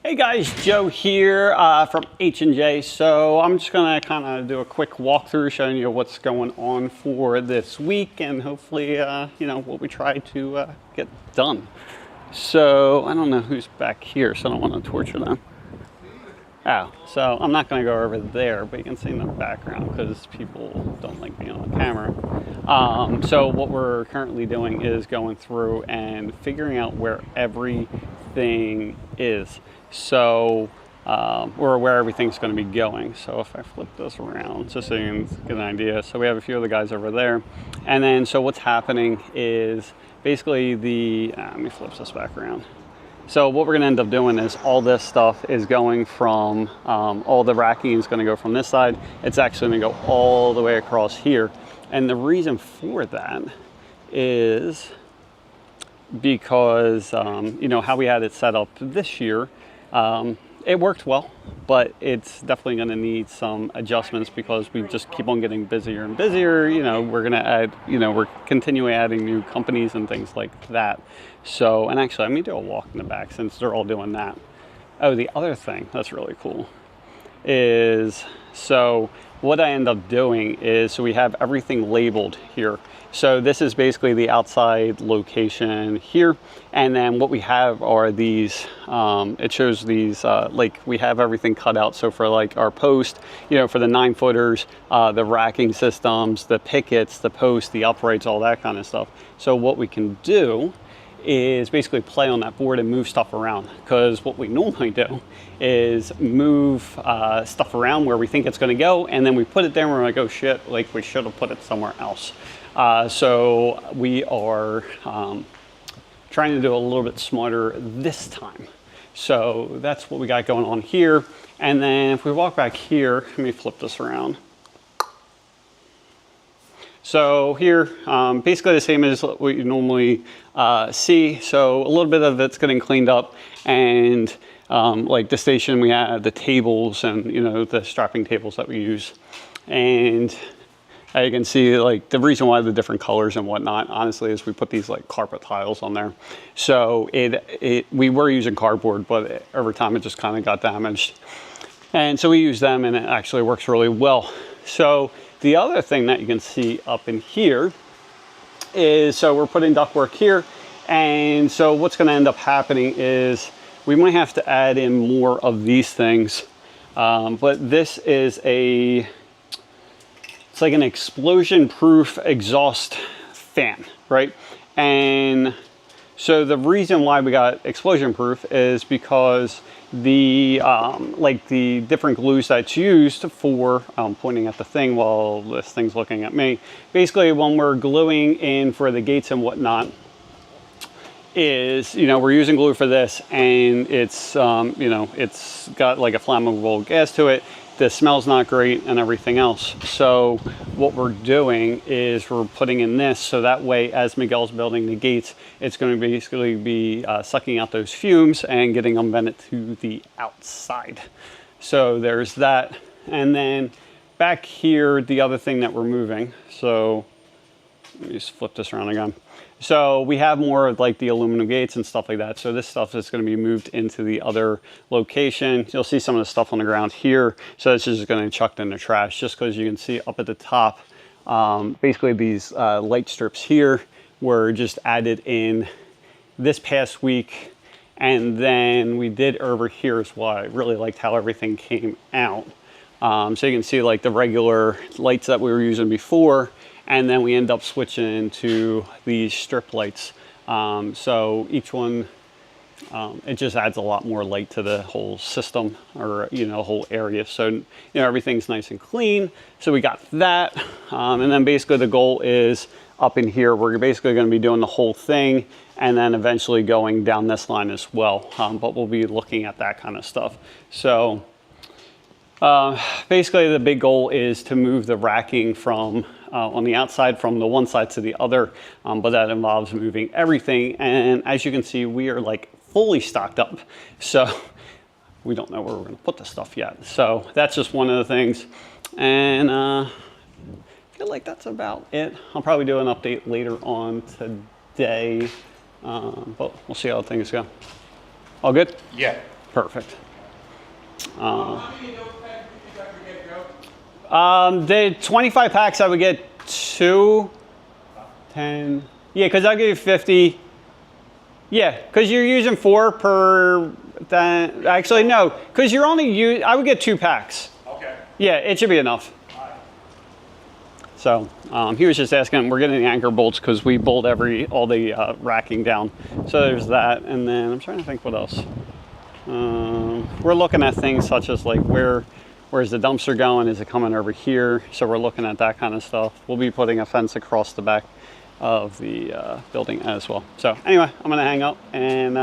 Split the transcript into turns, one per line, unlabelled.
Hey guys, Joe here from H&J. So I'm just gonna kind of do a quick walkthrough showing you what's going on for this week and hopefully, you know, what we try to get done. So I don't know who's back here, so I don't want to torture them. Oh, so I'm not gonna go over there, but you can see in the background because people don't like being on camera. So what we're currently doing is going through and figuring out where everything is. So, or where everything's going to be going. So if I flip this around, just so you can get an idea. So we have a few of the guys over there. And then, so what's happening is basically let me flip this back around. So what we're going to end up doing is all this stuff is going from, all the racking is going to go from this side. It's actually going to go all the way across here. And the reason for that is because, you know, how we had it set up this year, it worked well, but it's definitely going to need some adjustments because we just keep on getting busier and busier. You know, we're going to add, you know, we're continually adding new companies and things like that. So, and actually, let me do a walk in the back since they're all doing that. Oh, the other thing that's really cool is, so what I end up doing is, so we have everything labeled here. So this is basically the outside location here. And then what we have are these, it shows these, like we have everything cut out. So for like our post, you know, for the 9-footers, the racking systems, the pickets, the posts, the uprights, all that kind of stuff. So what we can do is basically play on that board and move stuff around, because what we normally do is move stuff around where we think it's going to go, and then we put it there and we're like, oh shit, like we should have put it somewhere else. So we are trying to do a little bit smarter this time. So that's what we got going on here. And then if we walk back here, let me flip this around. So here, basically the same as what you normally see. So a little bit of it's getting cleaned up, and like the station, we have the tables and, you know, the strapping tables that we use. And you can see like the reason why the different colors and whatnot, honestly, is we put these like carpet tiles on there. So we were using cardboard, but over time it just kind of got damaged. And so we use them and it actually works really well. So the other thing that you can see up in here is, so we're putting ductwork here. And so what's going to end up happening is we might have to add in more of these things. But this is it's like an explosion-proof exhaust fan, right? And so the reason why we got explosion-proof is because the like the different glues that's used for pointing at the thing while this thing's looking at me. Basically, when we're gluing in for the gates and whatnot, is, you know, we're using glue for this, and it's you know, it's got like a flammable gas to it. The smell's not great and everything else. So what we're doing is we're putting in this, so that way as Miguel's building the gates, it's going to basically be sucking out those fumes and getting them vented to the outside. So there's that. And then back here, the other thing that we're moving, so let me just flip this around again. So we have more of like the aluminum gates and stuff like that. So this stuff is going to be moved into the other location. You'll see some of the stuff on the ground here. So this is going to be chucked in the trash, just because you can see up at the top, basically these light strips here were just added in this past week. And then we did over here as well. I really liked how everything came out. So you can see like the regular lights that we were using before, and then we end up switching to these strip lights. So each one, it just adds a lot more light to the whole system, or, you know, whole area. So, you know, everything's nice and clean. So we got that. And then basically the goal is up in here, we're basically going to be doing the whole thing, and then eventually going down this line as well. But we'll be looking at that kind of stuff. So basically the big goal is to move the racking from on the outside from the one side to the other, but that involves moving everything. And as you can see, we are like fully stocked up. So we don't know where we're going to put the stuff yet. So that's just one of the things. And I feel like that's about it. I'll probably do an update later on today, but we'll see how things go. All good?
Yeah.
Perfect.
How many of those packs do you think I could get, Joe?
The 25 packs, I would get 2, 10. Yeah, because I'll give you 50. Yeah, because you're using 4 per. Actually, no, because you're only I would get 2 packs.
Okay.
Yeah, it should be enough.
All right.
So he was just asking. We're getting the anchor bolts because we bolt all the racking down. So there's that, and then I'm trying to think what else. We're looking at things such as like where's the dumpster going? Is it coming over here? So we're looking at that kind of stuff. We'll be putting a fence across the back of the building as well. So anyway, I'm gonna hang up and